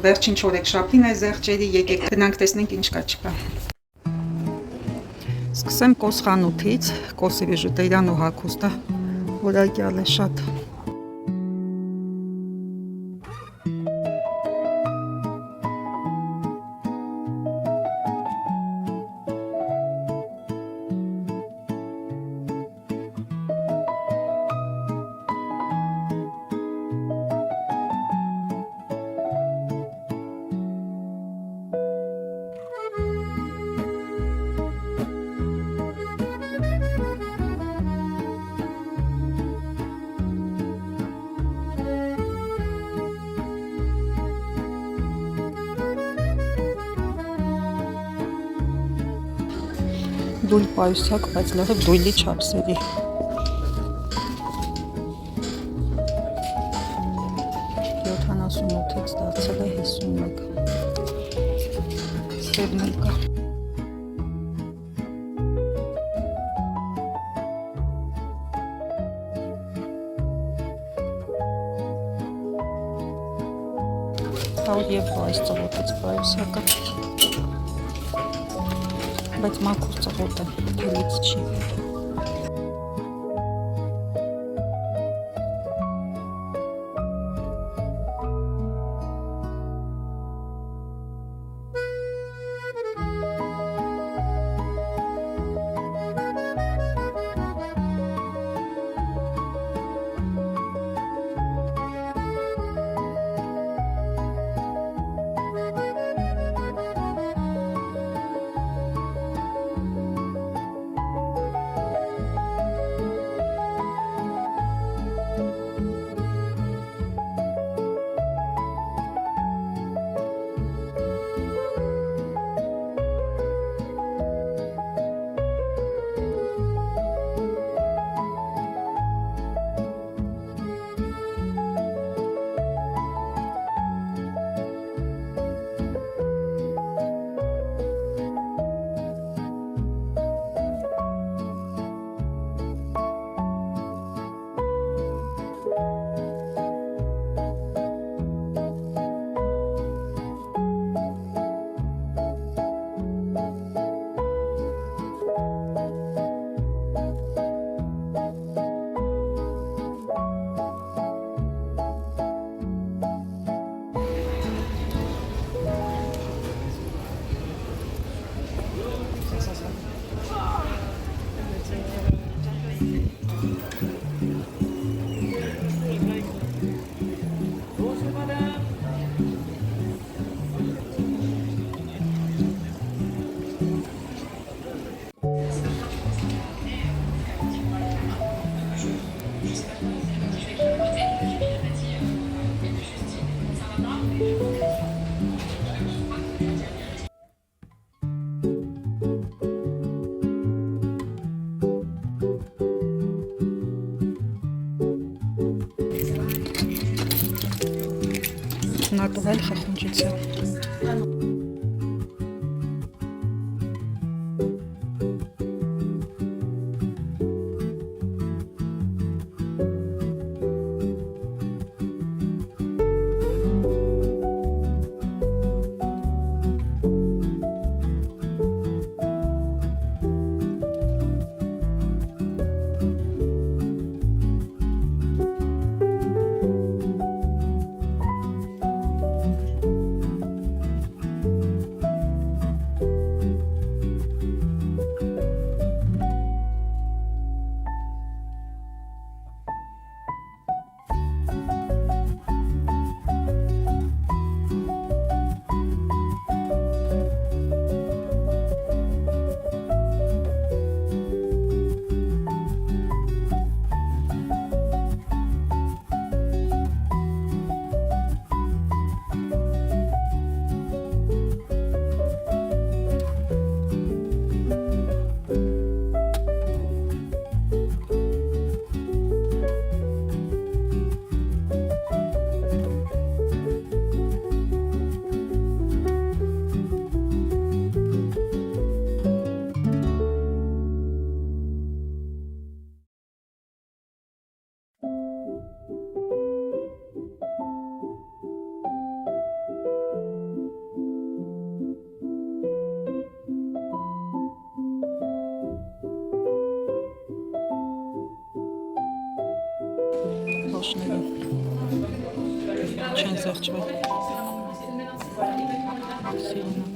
վերջին չորեքշաբթին է զեղչերի, եկեք գնանք տեսնենք ինչ կա չկա։ Սկսեմ կոսխանութից, կոսի բիժուտերիան ու հագուստը որակյալ է շատ։ Դույլ պայուսակ, բայց լրիվ դույլի չափսերի։ Յոթանասունութից դարձել է 51։ Սևն էլ կա։ Հավոր և այս ծղոտից պայուսակը։ Բայց մաքուր ծղոտ է, թելից չի։ Նատուրալ խխունջից է։ Աշնելու չեն զղջվել Սիրունը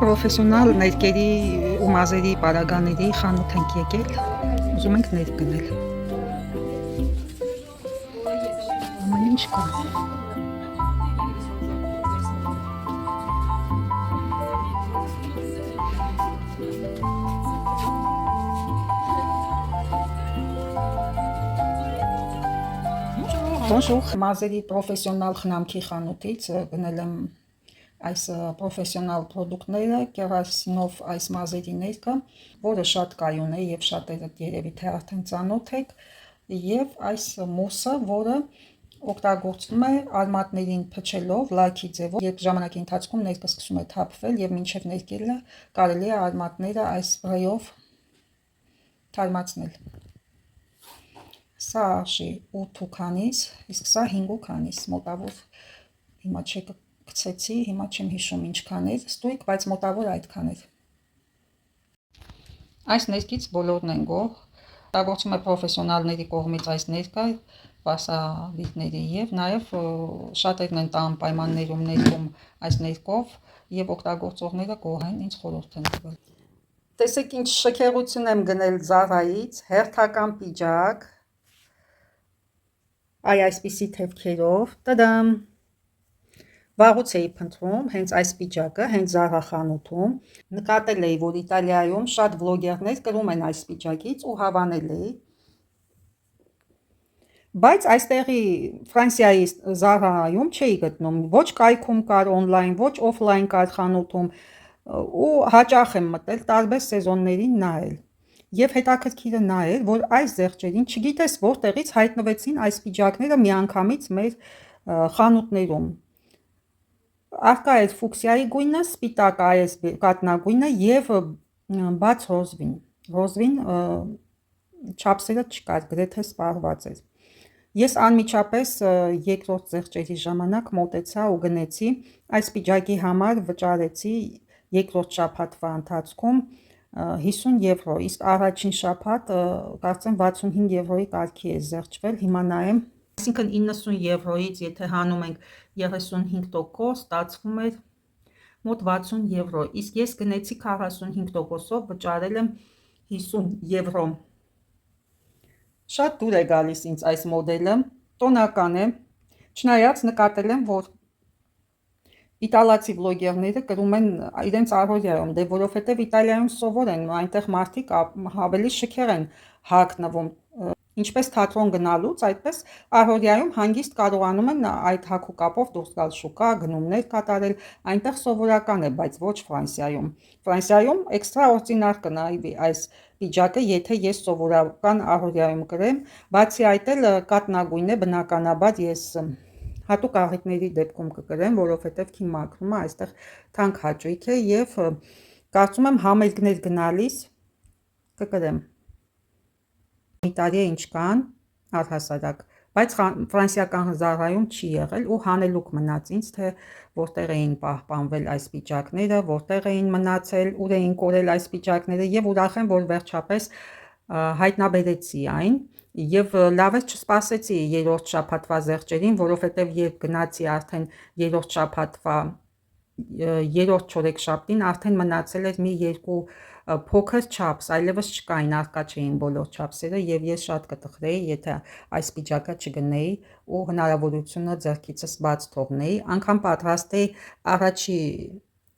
Պրոֆեսիոնալ ներկերի ու մազերի պարագաների խանութ ենք եկել, ուզում ենք ներ գնել։ Ամեն ինչ կա։ Bonjour, մազերի պրոֆեսիոնալ խնամքի խանութից գնել եմ այս պրոֆեսիոնալ պրոդուկտները, կերասինով այս մազերի ներկը, որը շատ կայուն է և շատերդ երևի թե արդեն ծանոթ եք, և այս մուսը, որը օգտագործվում է արմատներին փչելով լայքի ձևով, երբ ժամանակի ընթացքում ներկը սկսում է թափվել և մինչև ներկելը կարելի է արմատները այս սպրեյով թարմացնել։ Սա արժի 8 քանիս, իսկ սա 5 քանիս, մոտավոր հիմա գցեցի, հիմա չեմ հիշում ինչքան էր, ստույգ, բայց մոտավոր այդքան էր։ Այս ներկից բոլորն են գոհ, օգտագործվում է պրոֆեսիոնալների կողմից այս ներկը, սպասավիրների և նաև շատերն են տան պայմաններում ներկում այս ներկով և օգտագործողները գոհ են, ինձ խորհուրդ են տվել։ Տեսեք ինչ շքեղություն եմ գնել Zara-ից, հերթական պիջակ, այսպիսի թևքերով, տադամ, վաղուց էի փնտրում հենց այս պիջակը, հենց Zara խանութում, նկատել էի, որ Իտալիայում շատ վլոգերներ կրում են այս պիջակից ու հավանել էի, բայց այստեղի Ֆրանսիայի Zara-ում չէի գտնում, ոչ կայքում կար օնլայն, ոչ օֆլայն կար խանութում ու հաճախ եմ մտել տարբեր սեզոններին նայել։ Եվ հետաքրքիրը նա էր, որ այս զեղչերին չգիտես որտեղից հայտնվեցին այս պիջակները միանգամից մեր խանութներում։ Առկա էր ֆուկսիայի գույնը, սպիտակ այս կատնագույնը և բաց ռոզվին չափսերը չկար, գրեթե սպառված էր։ Ես անմիջապես երկրորդ զեղչերի ժամանակ մոտեցա ու գնեցի, այս պիջակի համար վճարեցի երկրորդ շաբաթվա ընթացքում 50 եվրո, իսկ առաջին շաբաթ կարծեմ 65 եվրոյի կարգի է զեղչվել, հիմա նայեմ, այսինքն 90 եվրոյից եթե հանում ենք 35%, ստացվում էր մոտ 60 եվրո, իսկ ես գնեցի 45%-ով, վճարել եմ 50 եվրո։ Շատ դուր է գալիս ինձ այս մոդելը, տոնական է, չնայած նկատել եմ, որ իտալացի վլոգերները կրում են իրենց առօրյայում, դե որովհետև Իտալիայում սովոր են, այնտեղ մարդիկ ավելի շքեղ են հագնվում, ինչպես թատրոն գնալուց, այդպես առօրյայում հանգիստ կարողանում են այդ հագուկապով դուրս գալ շուկա, գնումներ կատարել, այնտեղ սովորական է, բայց ոչ Ֆրանսիայում։ Ֆրանսիայում էքստրաօրդինար կնայվի այս պիջակը, եթե ես սովորական առօրյայում կրեմ, բացի այդ էլ կատնագույն է, բնականաբար ես հատուկ աղիքների դեպքում կկրեմ, որովհետև քիմ մաքրումը այստեղ թանկ հաճույք է և կարծում եմ համերգներ գնալիս կկրեմ։ Մի տարի է ինչ կան, առհասարակ, բայց ֆրանսիական Zara-ում չի եղել ու հանելուկ մնաց ինձ, թե որտեղ էին պահպանվել այս պիջակները, որտեղ էին մնացել, ուր էին կորել այս պիջակները և ուրախ եմ, որ վերջապես հայտնաբերեցի այն և լավ է չսպասեցի երրորդ շաբաթվա զեղչերին, որովհետև երբ գնացի արդեն երրորդ շաբաթվա երրորդ չորեքշաբթին արդեն մնացել էր մի երկու փոքր չափս, այլևս չկային, առկա չէին բոլոր չափսերը և ես շատ կտխրեի, եթե այս պիջակը չգնեի ու հնարավորությունը ձեռքիցս բաց թողնեի, անգամ պատրաստ էի առաջի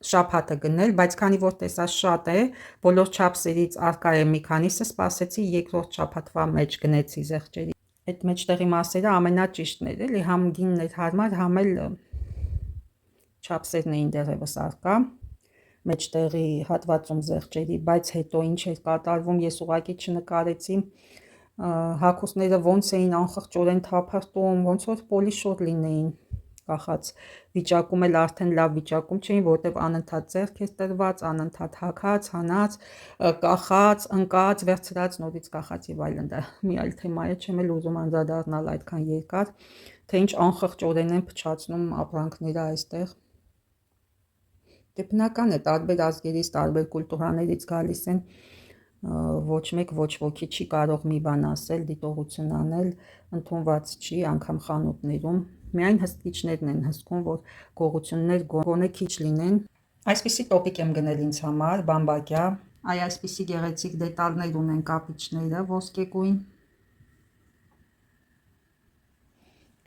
շաբաթը գնել, բայց քանի որ տեսա շատ է, բոլոր չափսերից արկա է մի քանիսը, սպասեցի երկրորդ շաբաթվա մեջ գնեցի զեղչերի։ Այդ մեջտեղի մասերը ամենաճիշտն էր, էլի համ գինն էր հարմար, համ էլ չափսերն էին դեռևս արկա մեջտեղի հատվածում զեղչերի, բայց հետո ինչ էր կատարվում, ես ուղղակի չնկարեցի հագուստները ոնց էին անխղճորեն թափրտում, ոնց որ պոլիշոր լինեին կախած վիճակում էլ արդեն լավ վիճակում չէին, որտեղ անընդհատ ձեռք էր տրված, անընդհատ հագած, հանած, կախած, ընկած, վերցրած, նորից կախած եւ այլն։ Դա մի այլ թեմա է, չեմ էլ ուզում անդրադառնալ այդքան երկար, թե ինչ անխղճորեն են փչացնում ապրանքները այստեղ։ Դե բնական է, տարբեր ազգերից, տարբեր կուլտուրաներից գալիս են, ոչ մեկ ոչ ոքի չի կարող մի բան ասել, դիտողություն անել, ընդունված չի, անգամ խանութներում, միայն հսկիչներն են հսկում, որ գողություններ գոնե քիչ լինեն։ Այսպիսի տոպիկ եմ գնել ինձ համար, բամբակյա, այսպիսի գեղեցիկ դետալներ ունեն կապիչները, ոսկեգույն,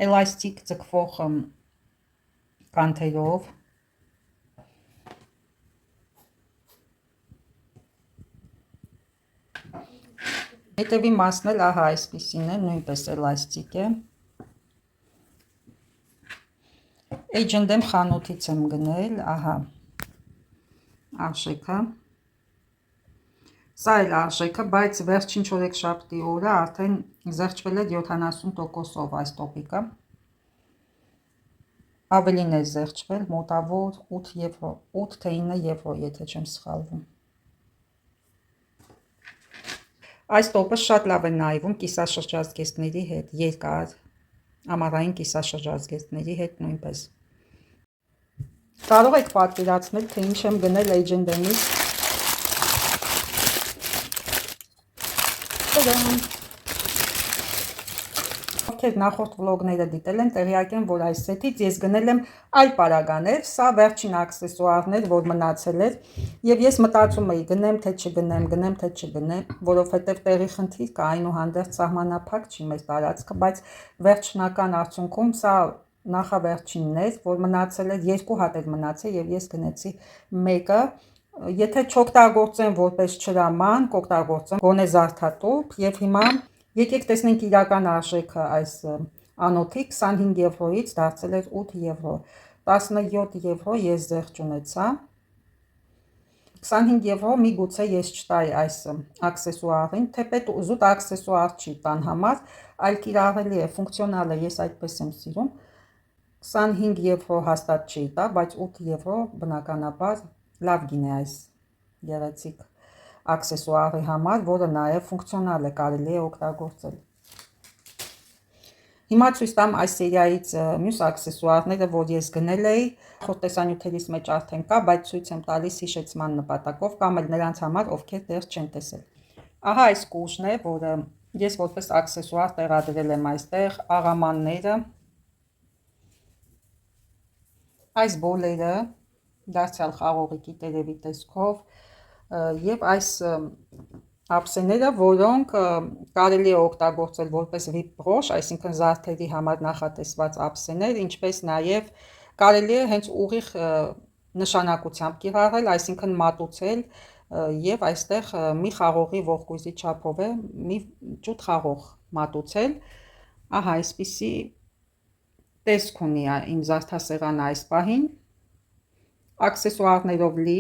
էլաստիկ ձգվող կանթերով, հետևի մասն էլ ահա այսպիսին է, նույնպես էլաստիկ է։ H&M խանութից եմ գնել, ահա արժեքը։ Սա էլ արժեքը, բայց վերջին չորեքշաբթի օրը արդեն զեղչվել է 70%-ով այս տոպիկը։ Ավելին է զեղչվել, մոտավոր 8 եվրո, 8 թե 9 եվրո, եթե չեմ սխալվում։ Այս տոպը շատ լավ է նայվում կիսաշրջազգեստների հետ, երկար, ամառային կիսաշրջազգեստների հետ նույնպես։ Կարող եք պատկերացնել, թե ինչ եմ գնել H&M-ից։ Ովքեր նախորդ վլոգները դիտել են, տեղյակ են, որ այս սեթից ես գնել եմ այլ պարագաներ, սա վերջին աքսեսուարներ, որ մնացել էր, եւ ես մտածում էի գնեմ թե չգնեմ, գնեմ թե չգնեմ, որովհետեւ տեղի խնդիր կա, այնուհանդերձ սահմանափակ չի մեր տարածքը, բայց վերջնական արդյունքում սա նախավերջինն էր, որ մնացել էր, երկու հատ էր մնացել եւ ես գնեցի մեկը, եթե չօգտագործեմ որպես չրաման, կօգտագործեմ գոնե զարդատուփ եւ հիմա եկեք տեսնենք իրական արժեքը այս անոթի 25 եվրոից դարձել էր 8 եվրո, 17 եվրո ես զեղչ ունեցա, 25 եվրո միգուցե ես չտայի այս աքսեսուարին, թեպետ զուտ աքսեսուար չի տան համար, այլ կիրառելի է, ֆունկցիոնալ է, ես այդպես եմ սիրում, 25 եվրո հաստատ չի տա, բայց 8 եվրո բնականաբար լավ գին է այս գեղեցիկ աքսեսուարի համար, որը նաև ֆունկցիոնալ է, կարելի է օգտագործել։ Հիմա ցույց տամ այս սերիայից մյուս աքսեսուարները, որ ես գնել էի, խորտեսանյութերից մեջ արդեն կա, բայց ցույց եմ տալիս հիշեցման նպատակով, կամ էլ նրանց համար, ովքեր դեռ չեն տեսել։ Ահա այս կուժն է, որը ես որպես աքսեսուար տեղադրել եմ այստեղ, աղամանները, այս բոլերը, դարձյալ խաղողիկի տերևի տեսքով, եւ այս ափսեները, որոնք կարելի է օգտագործել որպես վիպ բրոշ, այսինքն զարդերի համար նախատեսված ափսեներ, ինչպես նաև կարելի է հենց ուղիղ նշանակությամբ կիրառել, այսինքն մատուցել եւ այստեղ մի խաղողի ողկույզի չափով է մի ճուտ խաղող մատուցել, ահա այսպիսի տեսք ունի իմ զարդասեղանը այս պահին, աքսեսուարներով լի,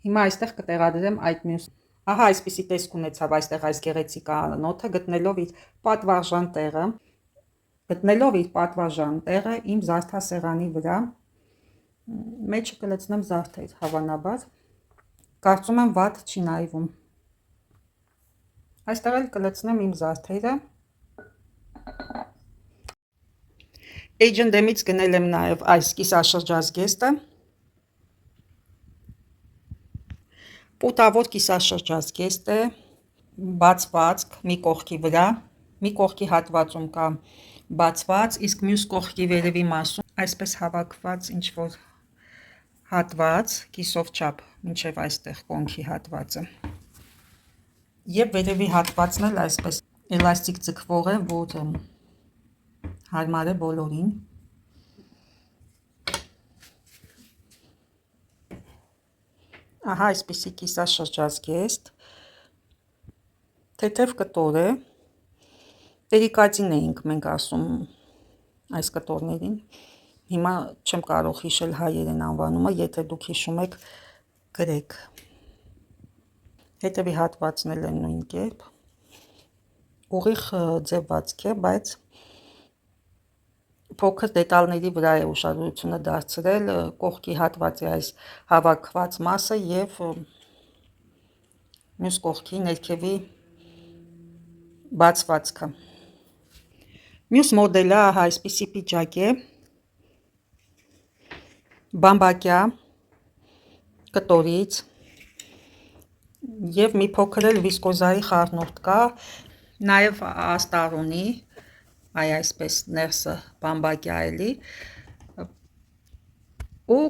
հիմա այստեղ կտեղադրեմ այդ մյուս, ահա այսպիսի տեսք ունեցավ այստեղ այս գեղեցիկ անոթը, գտնելով իր պատվարժան տեղը իմ զարդասեղանի վրա, մեջը կլցնեմ զարդեր, հավանաբար, կարծում եմ վատ չի նայվում, այստեղ էլ կլցնեմ իմ զարդերը, H&M-ից գնել եմ նաև այս կիսաշրջազգեստը, պուտավոր կիսաշրջազգեստ է, բացվածք մի կողքի վրա, մի կողքի հատվածում կա բացված, իսկ մյուս կողքի վերևի մասում այսպես հավաքված ինչ-որ հատված, կիսով չափ, մինչև այստեղ կոնքի հատվածը, և վերևի հատվածն էլ այսպես էլաստիկ ձգվող է, որ հարմար է բոլորին, Ահա այսպիսի կիսաշրջազգեստ, թեթև կտոր է, տերիկածին էինք մենք ասում այս կտորներին, հիմա չեմ կարող հիշել հայերեն անվանումը, եթե դուք հիշում եք գրեք, հետևի հատվածն էլ են նույն կերպ, ուղիղ ձևվածք է, բայց փոքր դետալների վրա է ուշադրությունը դարձրել, կողքի հատվածի այս հավաքված մասը և մյուս կողքի ներքևի բացվածքը։ Մյուս մոդելը ահա այսպիսի պիջակ է, բամբակյա կտորից և մի փոքր էլ վիսկոզայի խառնուրդ կա, նաև աստառ ունի, այսպես ներսը բամբակյա էլի, ու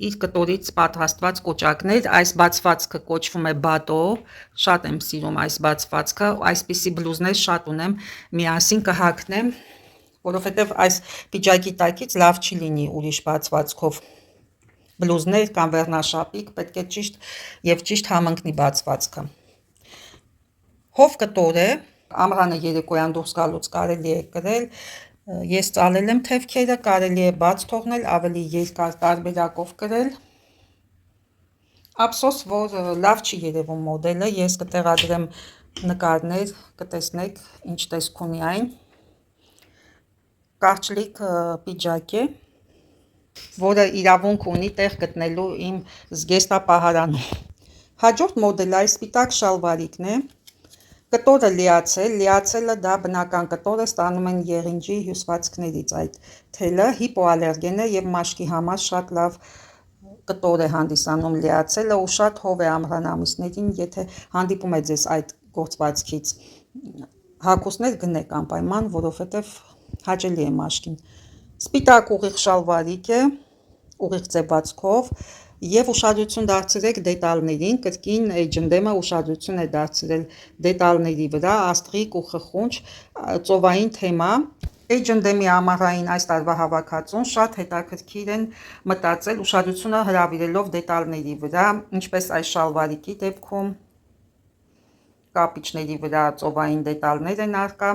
իր կտորից պատրաստված կոճակներ, այս բացվածքը կոչվում է բատո, շատ եմ սիրում այս բացվածքը, այսպիսի բլուզներ շատ ունեմ, միասին կհագնեմ, որովհետև այս պիջակի տակից լավ չի լինի ուրիշ բացվածքով բլուզներ կամ վերնաշապիկ, պետք է ճիշտ և ճիշտ համընկնի բացվածքը։ Հով կտոր է, ամռանը երեկոյան դուրս գալուց կարելի է կրել, ես ծալել եմ թևքերը, կարելի է բաց թողնել, ավելի երկար տարբերակով կրել։ Ափսոս, որ լավ չի երևում մոդելը, ես կտեղադրեմ նկարներ, կտեսնեք ինչ տեսք ունի այն։ Կարճլիկ պիջակ է, որը իրավունք ունի տեղ գտնելու իմ զգեստապահարանում։ Հաջորդ մոդելը այս սպիտակ շալվարիկն է, կտորը լիացելը դա բնական կտոր է, ստանում են եղինջի հյուսվածքներից այդ թելը, հիպոալերգեն է և մաշկի համար շատ լավ կտոր է հանդիսանում լիացելը ու շատ հով է ամռան ամիսներին, եթե հանդիպում է ձեզ այդ գործվածքից հագուստներ գնեք անպայման, որովհետև հաճելի է մաշկին։ Սպիտակ ուղիղ շալվարիկ է, ուղիղ ձևածքով և ուշադրություն դարձրեք դետալներին, կրկին H&M-ը ուշադրություն է դարձրել դետալների վրա, աստղիկ ու խխունջ, ծովային թեմա։ H&M-ի ամառային այս տարվա հավաքածուն շատ հետաքրքիր են մտածել ուշադրությունը հրավիրելով դետալների վրա, ինչպես այս շալվարիկի դեպքում, կապիչների վրա ծովային դետալներ են առկա։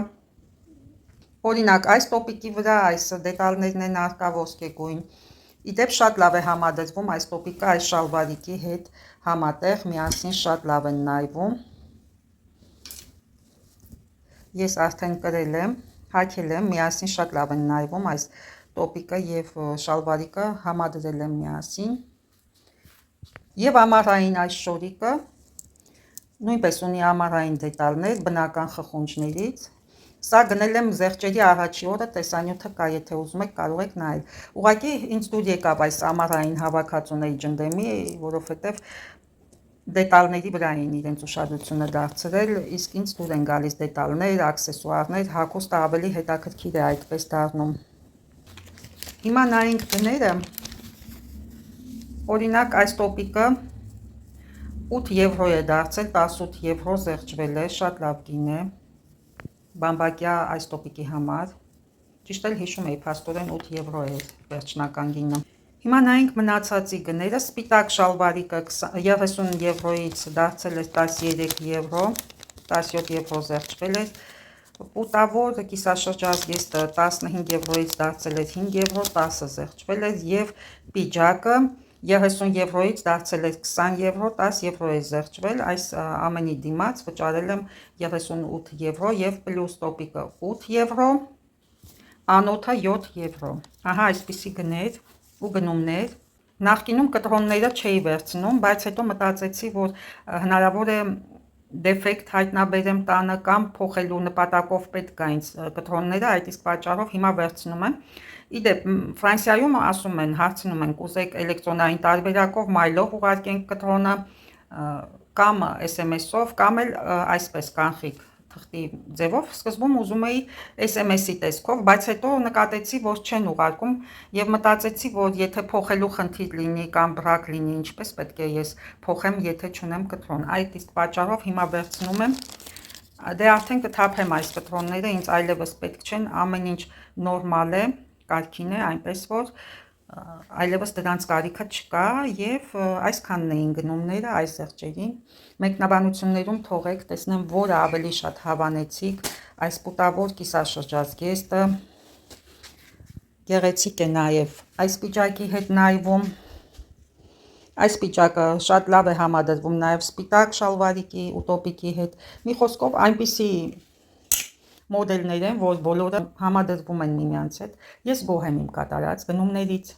Օրինակ այս տոպիկի վրա այս դետալներն են առկա ոսկեգույն։ Իդեպ շատ լավ է համադրվում այս տոպիկը այս շալվարիկի հետ համատեղ, միասին շատ լավ են նայվում։ Ես արդեն կրել եմ, հագել եմ, միասին շատ լավ են նայվում այս տոպիկը և շալվարիկը համադրել եմ միասին։ Եվ ամառային այս շորիկը նույնպես ունի ամառային դետալներ բնական խխունջներից։ Սա գնել եմ զեղչերի առաջի օրը, տեսանյութը կա, եթե ուզում եք կարող եք նայել։ Ուղղակի ինձ դուր եկավ այս ամառային հավաքածուն H&M-ի, որովհետև դետալների վրա էին իրենց ուշադրությունը դարձրել, իսկ ինձ դուր են գալիս դետալներ, աքսեսուարներ, հագուստը ավելի հետաքրքիր է այդպես դառնում։ Հիմա նայենք գները, օրինակ այս տոպիկը 8 եվրո է դարձել, 18 եվրո զեղչվել է, շատ լավ գին է, բամբակյա այս տոպիկի համար, ճիշտ էլ հիշում էի, փաստորեն 8 եվրո է վերջնական գինը։ Հիմա նայենք մնացածի գները, սպիտակ շալվարիկը 30 եվրոից դարձել է 13 եվրո, 17 եվրո զեղչվել է, պուտավոր կիսաշրջազգեստը 15 եվրոից դարձել է 5 եվրո, 10 զեղչվել է և պիջակը 30 եվրոից դարձել է 20 եվրո, 10 եվրո է զեղչվել, այս ամենի դիմաց վճարել եմ 38 եվրո և պլյուս տոպիկը 8 եվրո, անոթը 7 եվրո։ Ահա այսպիսի գներ ու գնումներ։ Նախկինում կտրոնները չէի վերցնում, բայց հետո մտածեցի, որ հնարավոր է դեֆեկտ հայտնաբերեմ տանը կամ փոխելու նպատակով պետք է ինձ կտրոնները, այդ իսկ պատճառով հիմա վերցնում եմ։ Իդեպ Ֆրանսիայում ասում են, հարցնում են, կուզեք էլեկտրոնային տարբերակով մայլով ուղարկենք կտրոնը կամ SMS-ով կամ էլ այսպես կանխիկ թղթի ձևով, սկզբում ուզում էի SMS-ի տեսքով, բայց հետո նկատեցի, որ չեն ուղարկում և մտածեցի, որ եթե փոխելու խնդիր լինի կամ բռակ լինի, ինչպես պետք է ես փոխեմ, եթե չունեմ կտրոն։ Այդ իսկ պատճառով հիմա վերցնում եմ, դե արդեն կթափեմ այս կտրոնները, ինձ այլևս պետք չեն, ամեն ինչ նորմալ է, կարգին է, այնպես որ այլևս դրանց կարիքը չկա եւ այսքանն էին գնումները այս զեղչերին։ Մեկնաբանություններում թողեք, տեսնեմ որը ավելի շատ հավանեցիք, այս պուտավոր կիսաշրջազգեստը, գեղեցիկ է նաեւ այս պիջակի հետ նայվում, այս պիջակը շատ լավ է համադրվում նաեւ սպիտակ շալվարիկի ու տոպիկի հետ, մի խոսքով այնպիսի մոդելներ են, որ բոլորը համադրվում են միմյանց հետ, ես գոհ եմ իմ կատարած գնումներից։